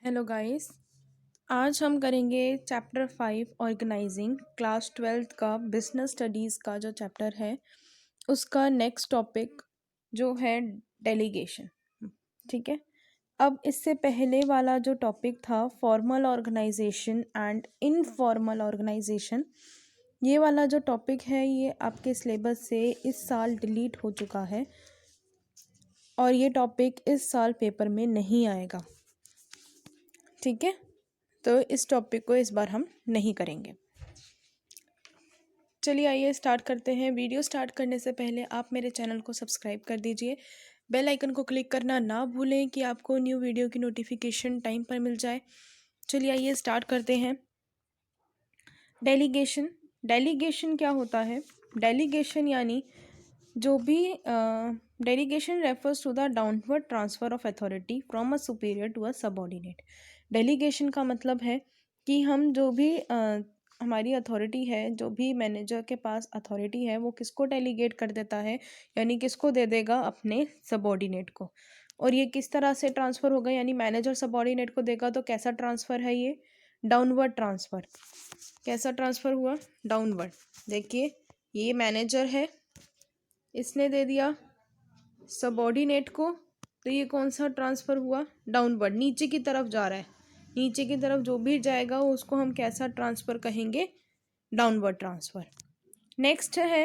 Hello guys. आज हम करेंगे चैप्टर 5 ऑर्गेनाइजिंग क्लास 12th का बिजनेस स्टडीज़ का जो चैप्टर है उसका नेक्स्ट टॉपिक जो है डेलीगेशन। ठीक है। अब इससे पहले वाला जो टॉपिक था formal organisation and informal organisation, ये वाला जो टॉपिक है ये आपके सिलेबस से इस साल डिलीट हो चुका है और ये टॉपिक इस साल पेपर में नहीं आएगा। ठीक है, तो इस टॉपिक को इस बार हम नहीं करेंगे। चलिए आइए स्टार्ट करते हैं। वीडियो स्टार्ट करने से पहले आप मेरे चैनल को सब्सक्राइब कर दीजिए, बेल आइकन को क्लिक करना ना भूलें कि आपको न्यू वीडियो की नोटिफिकेशन टाइम पर मिल जाए। चलिए आइए स्टार्ट करते हैं। डेलीगेशन। डेलीगेशन क्या होता है? डेलीगेशन यानी जो भी delegation refers to the downward transfer of authority from a superior to a subordinate. Delegation का मतलब है कि हम जो भी हमारी अथॉरिटी है, जो भी मैनेजर के पास अथॉरिटी है, वो किसको डेलीगेट कर देता है, यानी किसको दे देगा? अपने सबऑर्डिनेट को। और ये किस तरह से ट्रांसफ़र होगा? यानी मैनेजर सबऑर्डिनेट को देगा तो कैसा ट्रांसफ़र है ये? Downward transfer. कैसा ट्रांसफ़र हुआ? डाउनवर्ड। देखिए ये मैनेजर है, इसने दे दिया सबऑर्डिनेट को, तो ये कौन सा ट्रांसफ़र हुआ? डाउनवर्ड, नीचे की तरफ जा रहा है। नीचे की तरफ जो भी जाएगा उसको हम कैसा ट्रांसफ़र कहेंगे? Downward transfer. नेक्स्ट है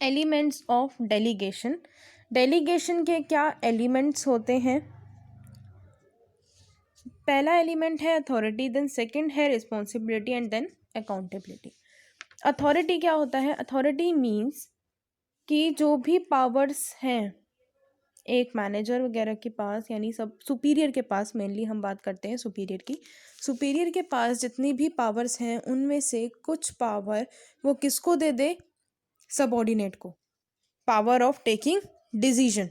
एलिमेंट्स ऑफ डेलीगेशन। डेलीगेशन के क्या एलिमेंट्स होते हैं? पहला एलिमेंट है अथॉरिटी, देन सेकंड है responsibility and then accountability. Authority क्या होता है? अथॉरिटी मीन्स कि जो भी पावर्स हैं एक मैनेजर वगैरह के पास, यानी सब सुपीरियर के पास, मेनली हम बात करते हैं सुपीरियर की। सुपीरियर के पास जितनी भी पावर्स हैं उनमें से कुछ पावर वो किसको दे दे? सबऑर्डिनेट को। पावर ऑफ टेकिंग डिसीजन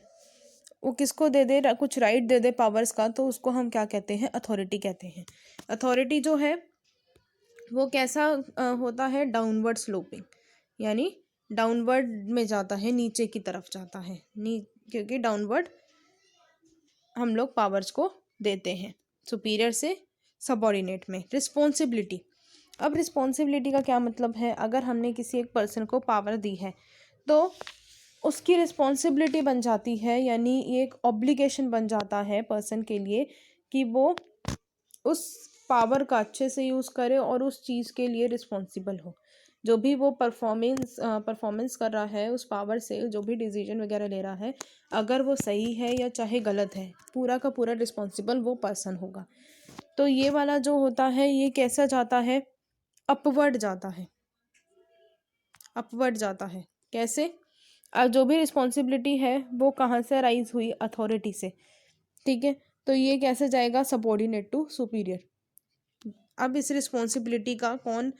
वो किसको दे दे? कुछ राइट दे दे पावर्स का, तो उसको हम क्या कहते हैं? अथॉरिटी कहते हैं। अथॉरिटी जो है वो कैसा होता है? डाउनवर्ड स्लोपिंग, यानी डाउनवर्ड में जाता है, नीचे की तरफ जाता है। क्योंकि डाउनवर्ड हम लोग पावर्स को देते हैं सुपीरियर से सबऑर्डिनेट में। रिस्पॉन्सिबिलिटी। अब रिस्पॉन्सिबिलिटी का क्या मतलब है? अगर हमने किसी एक पर्सन को पावर दी है तो उसकी रिस्पॉन्सिबिलिटी बन जाती है, यानी ये एक ऑब्लिगेशन बन जाता है पर्सन के लिए कि वो उस पावर का अच्छे से यूज़ करे और उस चीज़ के लिए रिस्पॉन्सिबल हो। जो भी वो परफॉर्मेंस कर रहा है उस पावर से, जो भी डिसीजन वगैरह ले रहा है, अगर वो सही है या चाहे गलत है, पूरा का पूरा रिस्पॉन्सिबल वो पर्सन होगा। तो ये वाला जो होता है ये कैसा जाता है? अपवर्ड जाता है। अपवर्ड जाता है। कैसे? जो भी रिस्पॉन्सिबिलिटी है वो कहाँ से राइज हुई? अथॉरिटी से। ठीक है, तो ये कैसे जाएगा? Subordinate to superior. अब इस रिस्पॉन्सिबिलिटी का कौन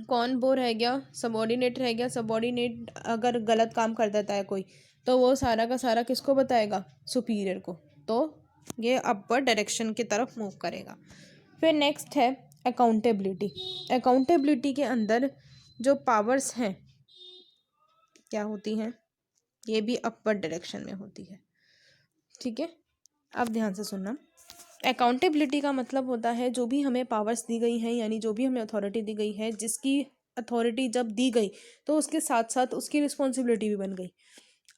कौन वो रह गया? सबऑर्डिनेट रह गया। सबऑर्डिनेट अगर गलत काम कर देता है कोई, तो वो सारा का सारा किसको बताएगा? सुपीरियर को। तो ये अपवर्ड डायरेक्शन की तरफ मूव करेगा। फिर नेक्स्ट है अकाउंटेबिलिटी। अकाउंटेबिलिटी के अंदर जो पावर्स हैं क्या होती हैं? ये भी अपवर्ड डायरेक्शन में होती है। ठीक है, अब ध्यान से सुनना। अकाउंटेबिलिटी का मतलब होता है जो भी हमें पावर्स दी गई हैं, यानी जो भी हमें अथॉरिटी दी गई है, जिसकी अथॉरिटी जब दी गई तो उसके साथ साथ उसकी रिस्पॉन्सिबिलिटी भी बन गई।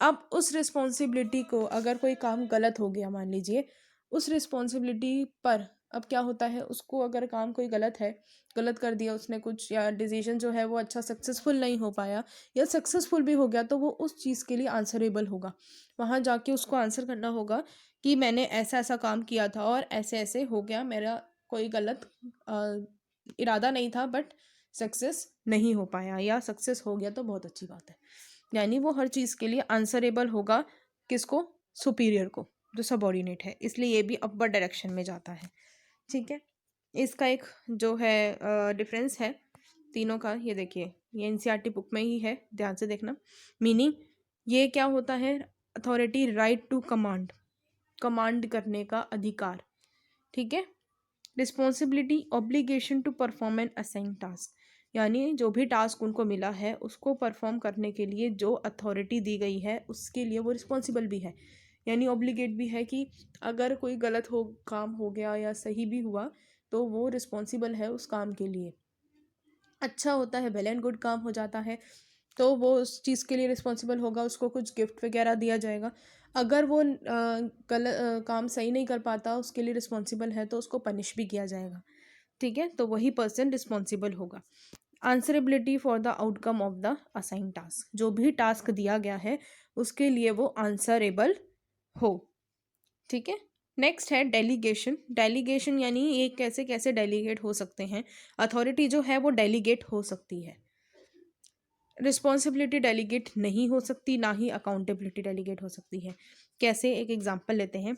अब उस रिस्पॉन्सिबिलिटी को अगर कोई काम गलत हो गया, मान लीजिए, उस रिस्पॉन्सिबिलिटी पर अब क्या होता है? उसको अगर काम कोई गलत है, गलत कर दिया उसने कुछ, या डिसीजन जो है वो अच्छा सक्सेसफुल नहीं हो पाया, या सक्सेसफुल भी हो गया, तो वो उस चीज़ के लिए आंसरेबल होगा। वहाँ जाके उसको आंसर करना होगा कि मैंने ऐसा ऐसा काम किया था और ऐसे ऐसे हो गया, मेरा कोई गलत इरादा नहीं था, बट सक्सेस नहीं हो पाया, या सक्सेस हो गया तो बहुत अच्छी बात है। यानी वो हर चीज़ के लिए आंसरेबल होगा। किसको? सुपीरियर को, जो सबऑर्डिनेट है। इसलिए ये भी अपवर्ड डायरेक्शन में जाता है। ठीक है, इसका एक जो है डिफरेंस है तीनों का, ये देखिए, ये एनसीईआरटी बुक में ही है, ध्यान से देखना। मीनिंग ये क्या होता है? Authority, right to command, command करने का अधिकार। ठीक है। Responsibility, obligation to perform an assign task, यानी जो भी टास्क उनको मिला है उसको परफॉर्म करने के लिए जो अथॉरिटी दी गई है उसके लिए वो रिस्पॉन्सिबल भी है। यानी ऑब्लिगेट भी है कि अगर कोई गलत काम हो गया या सही भी हुआ तो वो रिस्पॉन्सिबल है उस काम के लिए। अच्छा होता है, वेल एंड गुड काम हो जाता है तो वो उस चीज़ के लिए रिस्पॉन्सिबल होगा, उसको कुछ गिफ्ट वगैरह दिया जाएगा। अगर वो काम सही नहीं कर पाता, उसके लिए रिस्पॉन्सिबल है, तो उसको पनिश भी किया जाएगा। ठीक है, तो वही पर्सन रिस्पॉन्सिबल होगा। Answerability for the outcome of the assign task, जो भी टास्क दिया गया है उसके लिए वो आंसरेबल हो। ठीक है, नेक्स्ट है डेलीगेशन। डेलीगेशन यानी ये कैसे कैसे डेलीगेट हो सकते हैं, अथॉरिटी जो है वो डेलीगेट हो सकती है। रिस्पॉन्सिबिलिटी डेलीगेट नहीं हो सकती, ना ही अकाउंटेबिलिटी डेलीगेट हो सकती है। कैसे, एक एग्जांपल लेते हैं।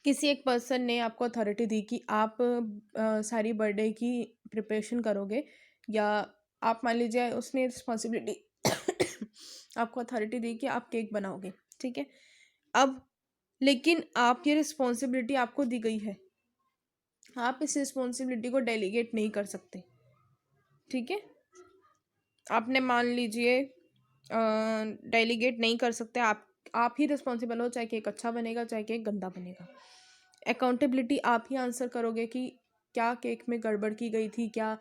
किसी एक पर्सन ने आपको अथॉरिटी दी कि आप सारी बर्थडे की प्रिपरेशन करोगे, या आप मान लीजिए उसने रिस्पॉन्सिबिलिटी आपको अथॉरिटी दी कि आप केक बनाओगे। ठीक है, अब लेकिन आप ये रिस्पॉन्सिबिलिटी आपको दी गई है, आप इस रिस्पॉन्सिबिलिटी को डेलीगेट नहीं कर सकते। ठीक है, आपने मान लीजिए डेलीगेट नहीं कर सकते, आप ही रिस्पॉन्सिबल हो, चाहे केक अच्छा बनेगा चाहे केक गंदा बनेगा। अकाउंटेबिलिटी आप ही आंसर करोगे कि क्या केक में गड़बड़ की गई थी, क्या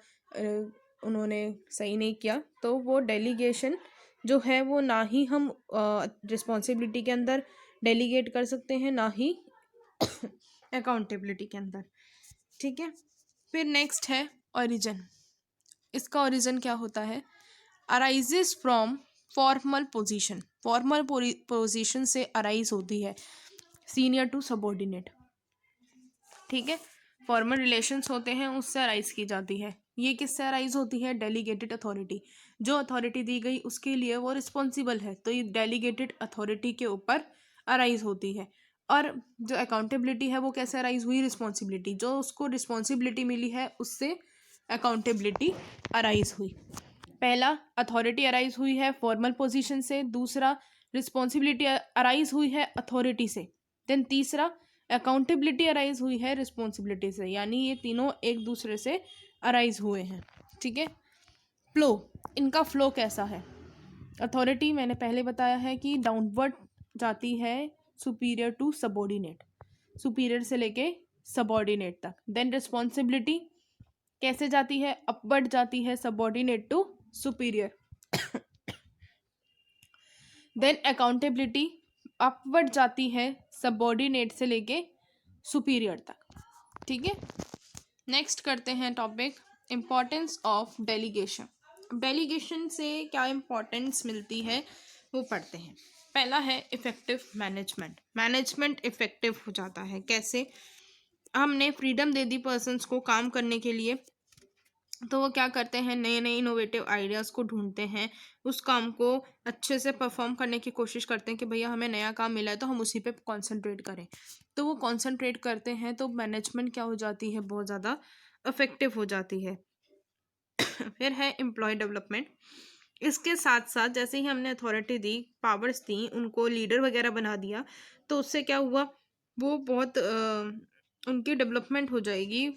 उन्होंने सही नहीं किया। तो वो डेलीगेशन जो है वो ना ही हम रिस्पॉन्सिबिलिटी के अंदर डेलीगेट कर सकते हैं, ना ही अकाउंटेबिलिटी के अंदर। ठीक है, फिर नेक्स्ट है ओरिजिन। इसका ओरिजिन क्या होता है, arises from formal position. Formal position से अराइज होती है, सीनियर टू सबॉर्डिनेट। ठीक है, फॉर्मल रिलेशंस होते हैं उससे अराइज की जाती है। ये किससे अराइज होती है, डेलीगेटेड अथॉरिटी। जो अथॉरिटी दी गई उसके लिए वो रिस्पॉन्सिबल है, तो ये डेलीगेटेड अथॉरिटी के ऊपर अराइज होती है। और जो अकाउंटेबिलिटी है वो कैसे अराइज हुई, रिस्पॉन्सिबिलिटी, जो उसको रिस्पॉन्सिबिलिटी मिली है उससे अकाउंटेबिलिटी अराइज हुई। पहला, अथॉरिटी अराइज हुई है फॉर्मल पोजीशन से। दूसरा, रिस्पॉन्सिबिलिटी अराइज हुई है अथॉरिटी से। देन तीसरा, अकाउंटेबिलिटी अराइज हुई है रिस्पॉन्सिबिलिटी से। यानी ये तीनों एक दूसरे से अराइज हुए हैं। ठीक है, फ्लो, इनका फ्लो कैसा है। अथॉरिटी मैंने पहले बताया है कि डाउनवर्ड जाती है सुपीरियर टू सबॉर्डिनेट, सुपीरियर से लेके सबॉर्डिनेट तक। देन रिस्पॉन्सिबिलिटी कैसे जाती है, अपवर्ड जाती है subordinate to superior. Then accountability upward जाती है सबॉर्डिनेट से लेके सुपीरियर तक। ठीक है, नेक्स्ट करते हैं topic importance of delegation. Delegation से क्या इम्पोर्टेंस मिलती है वो पढ़ते हैं। पहला है इफेक्टिव मैनेजमेंट। मैनेजमेंट इफेक्टिव हो जाता है कैसे, हमने फ्रीडम दे दी पर्सन्स को काम करने के लिए, तो वो क्या करते हैं, नए नए इनोवेटिव आइडियाज़ को ढूंढते हैं, उस काम को अच्छे से परफॉर्म करने की कोशिश करते हैं कि भैया हमें नया काम मिला है तो हम उसी पे कंसंट्रेट करें। तो वो कंसंट्रेट करते हैं, तो मैनेजमेंट क्या हो जाती है, बहुत ज़्यादा इफेक्टिव हो जाती है। फिर है एम्प्लॉय डेवलपमेंट। इसके साथ साथ जैसे ही हमने अथॉरिटी दी, पावर्स दी, उनको लीडर वगैरह बना दिया, तो उससे क्या हुआ, वो बहुत उनकी डेवलपमेंट हो जाएगी।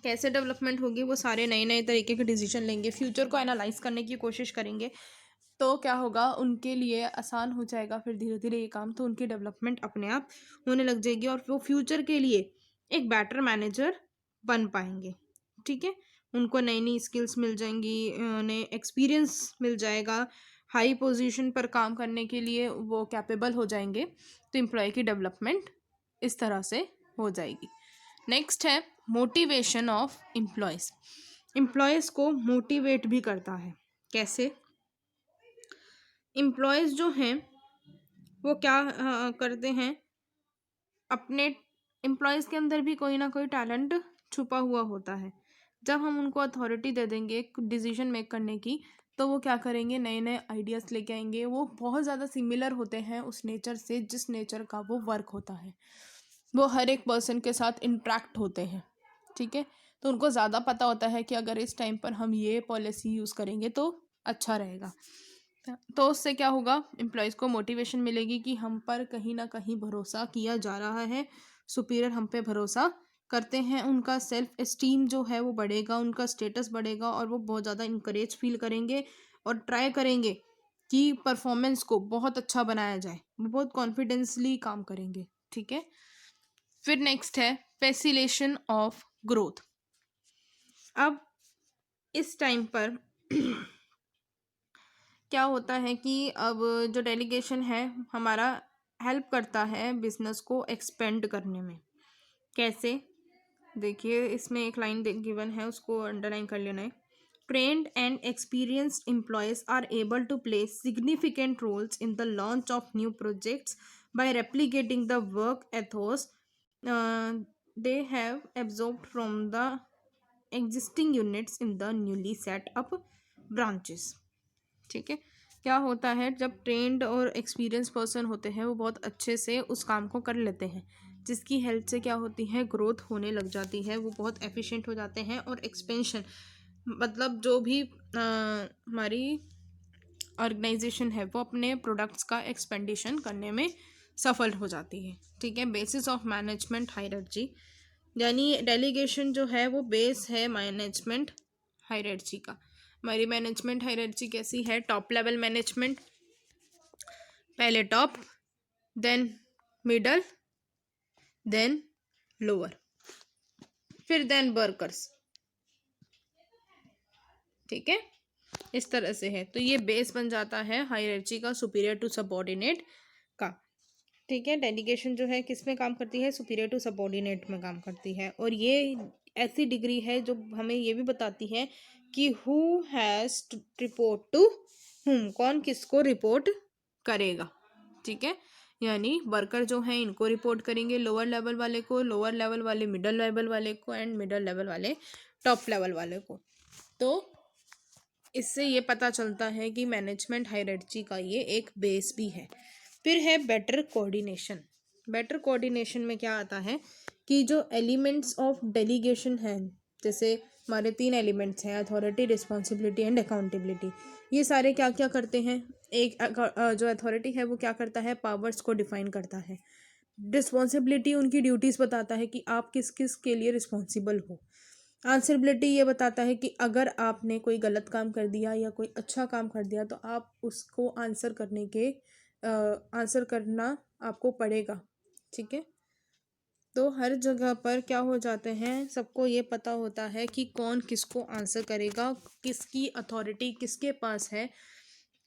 कैसे डेवलपमेंट होगी, वो सारे नए नए तरीके के डिसीजन लेंगे, फ्यूचर को एनालाइज करने की कोशिश करेंगे, तो क्या होगा, उनके लिए आसान हो जाएगा फिर धीरे धीरे ये काम, तो उनकी डेवलपमेंट अपने आप होने लग जाएगी और वो फ्यूचर के लिए एक बेटर मैनेजर बन पाएंगे। ठीक है, उनको नई नई स्किल्स मिल जाएंगी, नए एक्सपीरियंस मिल जाएगा, हाई पोजीशन पर काम करने के लिए वो कैपेबल हो जाएंगे। तो एम्प्लॉय की डेवलपमेंट इस तरह से हो जाएगी। नेक्स्ट है मोटिवेशन ऑफ एम्प्लॉयज़। एम्प्लॉयज़ को मोटिवेट भी करता है कैसे, एम्प्लॉयज़ जो हैं वो क्या करते हैं, अपने एम्प्लॉयज़ के अंदर भी कोई ना कोई टैलेंट छुपा हुआ होता है। जब हम उनको अथॉरिटी दे देंगे डिसीजन मेक करने की, तो वो क्या करेंगे, नए नए आइडियाज़ लेके आएंगे। वो बहुत ज़्यादा सिमिलर होते हैं उस नेचर से जिस नेचर का वो वर्क होता है। वो हर एक पर्सन के साथ इंट्रैक्ट होते हैं। ठीक है, तो उनको ज़्यादा पता होता है कि अगर इस टाइम पर हम ये पॉलिसी यूज़ करेंगे तो अच्छा रहेगा। तो उससे क्या होगा, एम्प्लॉयज़ को मोटिवेशन मिलेगी कि हम पर कहीं ना कहीं भरोसा किया जा रहा है, सुपीरियर हम पे भरोसा करते हैं। उनका सेल्फ एस्टीम जो है वो बढ़ेगा, उनका स्टेटस बढ़ेगा और वो बहुत ज़्यादा इंकरेज फील करेंगे और ट्राई करेंगे कि परफॉर्मेंस को बहुत अच्छा बनाया जाए, वो बहुत कॉन्फिडेंसली काम करेंगे। ठीक है, फिर नेक्स्ट है फैसिलेशन ऑफ ग्रोथ। अब इस टाइम पर क्या होता है कि अब जो डेलीगेशन है हमारा हेल्प करता है बिजनेस को एक्सपेंड करने में। कैसे, देखिए इसमें एक लाइन गिवन है, उसको अंडरलाइन कर लेना है। Trained and experienced employees are able to play significant roles in the launch of new projects by replicating the work ethos they have absorbed from the existing units in the newly set up branches. ठीक है, क्या होता है जब trend और experience person होते हैं वो बहुत अच्छे से उस काम को कर लेते हैं, जिसकी हेल्प से क्या होती है, ग्रोथ होने लग जाती है, वो बहुत एफिशिएंट हो जाते हैं और एक्सपेंशन मतलब जो भी हमारी ऑर्गेनाइजेशन है वो अपने प्रोडक्ट्स का एक्सपेंडिशन करने में सफल हो जाती है। ठीक है, बेसिस ऑफ मैनेजमेंट हायरार्ची, यानी डेलीगेशन जो है वो बेस है मैनेजमेंट हायरार्ची का। हमारी मैनेजमेंट हायरार्ची कैसी है, टॉप लेवल मैनेजमेंट, पहले top, then middle, then lower, फिर देन वर्कर्स। ठीक है, इस तरह से है, तो ये बेस बन जाता है हायरार्ची का, सुपीरियर टू सबऑर्डिनेट का। ठीक है, डेलीगेशन जो है किस में काम करती है, सुपीरियर टू सबऑर्डिनेट में काम करती है, और ये ऐसी डिग्री है जो हमें ये भी बताती है कि who has to report to whom, कौन किसको रिपोर्ट करेगा। ठीक है, यानी वर्कर जो हैं इनको रिपोर्ट करेंगे, लोअर लेवल वाले को, लोअर लेवल वाले मिडल लेवल वाले को, एंड मिडल लेवल वाले टॉप लेवल वाले को। तो इससे ये पता चलता है कि मैनेजमेंट हायरार्ची का ये एक बेस भी है। फिर है बेटर कोऑर्डिनेशन। बेटर कोऑर्डिनेशन में क्या आता है कि जो एलिमेंट्स ऑफ डेलीगेशन हैं, जैसे हमारे 3 एलिमेंट्स हैं, अथॉरिटी, रिस्पॉन्सिबिलिटी एंड अकाउंटेबिलिटी, ये सारे क्या क्या करते हैं, एक जो अथॉरिटी है वो क्या करता है, पावर्स को डिफाइन करता है। रिस्पॉन्सिबिलिटी उनकी ड्यूटीज़ बताता है कि आप किस किस के लिए रिस्पॉन्सिबल हो। आंसरबिलिटी ये बताता है कि अगर आपने कोई गलत काम कर दिया या कोई अच्छा काम कर दिया तो आप उसको आंसर करना आपको पड़ेगा। ठीक है, तो हर जगह पर क्या हो जाते हैं, सबको ये पता होता है कि कौन किसको आंसर करेगा, किसकी अथॉरिटी किसके पास है,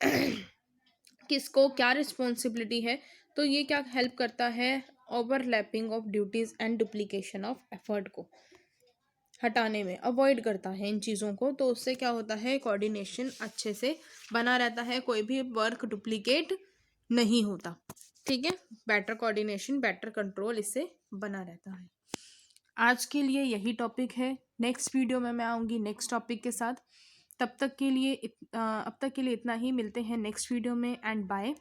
किसको क्या रिस्पॉन्सिबिलिटी है। तो ये क्या हेल्प करता है, overlapping of duties and duplication of effort को हटाने में, अवॉइड करता है इन चीज़ों को। तो उससे क्या होता है, कोऑर्डिनेशन अच्छे से बना रहता है, कोई भी वर्क डुप्लीकेट नहीं होता। ठीक है, बेटर कोऑर्डिनेशन, बेटर कंट्रोल इससे बना रहता है। आज के लिए यही टॉपिक है, नेक्स्ट वीडियो में मैं आऊँगी नेक्स्ट टॉपिक के साथ। अब तक के लिए इतना ही, मिलते हैं नेक्स्ट वीडियो में, एंड बाय।